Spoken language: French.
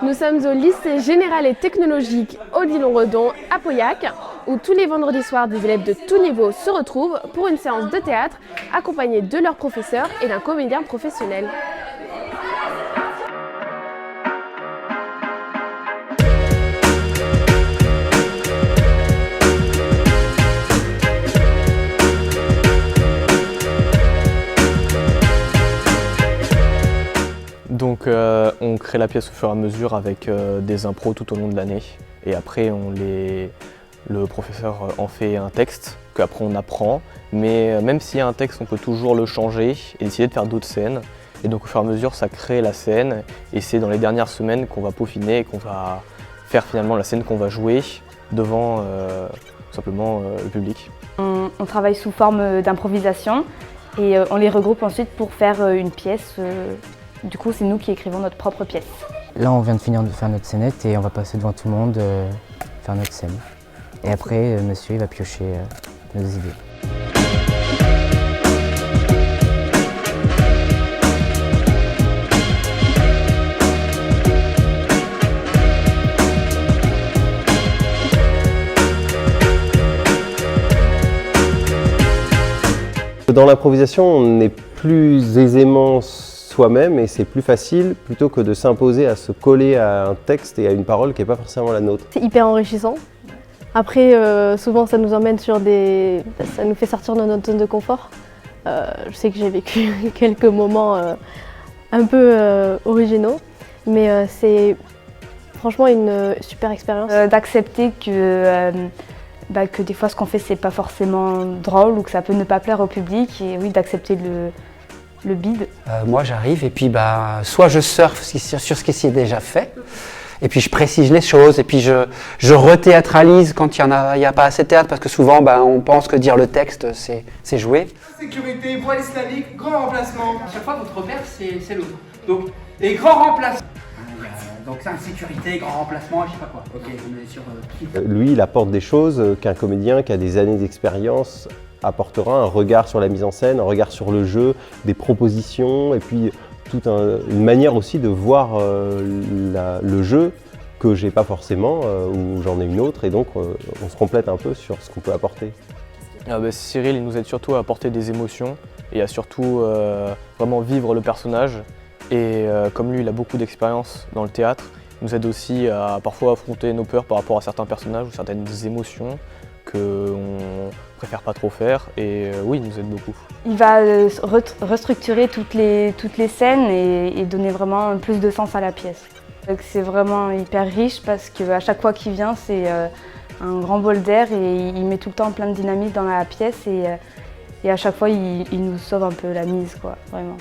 Nous sommes au lycée général et technologique Odilon-Redon à Pauillac, où tous les vendredis soirs des élèves de tout niveau se retrouvent pour une séance de théâtre accompagnés de leurs professeurs et d'un comédien professionnel. Donc on crée la pièce au fur et à mesure avec des impros tout au long de l'année. Et après le professeur en fait un texte qu'après on apprend. Mais même s'il y a un texte, on peut toujours le changer et décider de faire d'autres scènes. Et donc au fur et à mesure, ça crée la scène. Et c'est dans les dernières semaines qu'on va peaufiner et qu'on va faire finalement la scène qu'on va jouer devant tout simplement le public. On travaille sous forme d'improvisation et on les regroupe ensuite pour faire une pièce. Du coup, c'est nous qui écrivons notre propre pièce. Là, on vient de finir de faire notre scénette et on va passer devant tout le monde faire notre scène. Et après, monsieur il va piocher nos idées. Dans l'improvisation, on est plus aisément soi-même et c'est plus facile plutôt que de s'imposer à se coller à un texte et à une parole qui n'est pas forcément la nôtre. C'est hyper enrichissant. Après, souvent ça nous emmène sur ça nous fait sortir de notre zone de confort. Je sais que j'ai vécu quelques moments un peu originaux, mais c'est franchement une super expérience. D'accepter que des fois ce qu'on fait c'est pas forcément drôle ou que ça peut ne pas plaire au public et oui, d'accepter le bide. Moi j'arrive et puis soit je surfe sur ce qui s'y est déjà fait et puis je précise les choses et puis je rethéâtralise quand il y a pas assez de théâtre parce que souvent on pense que dire le texte c'est jouer. Sécurité, voile islamique, grand remplacement. À chaque fois votre repère c'est l'autre. Donc les grands remplacements. Donc insécurité, grand remplacement, je sais pas quoi. Ok, on est sur Lui, il apporte des choses qu'un comédien qui a des années d'expérience apportera, un regard sur la mise en scène, un regard sur le jeu, des propositions et puis une manière aussi de voir le jeu que j'ai pas forcément, ou j'en ai une autre et donc on se complète un peu sur ce qu'on peut apporter. Cyril il nous aide surtout à apporter des émotions et à surtout vraiment vivre le personnage. Et comme lui il a beaucoup d'expérience dans le théâtre, il nous aide aussi à parfois affronter nos peurs par rapport à certains personnages ou certaines émotions qu'on préfère pas trop faire et oui, il nous aide beaucoup. Il va restructurer toutes les scènes et donner vraiment plus de sens à la pièce. C'est vraiment hyper riche parce qu'à chaque fois qu'il vient, c'est un grand bol d'air et il met tout le temps plein de dynamique dans la pièce et à chaque fois il nous sauve un peu la mise, quoi, vraiment.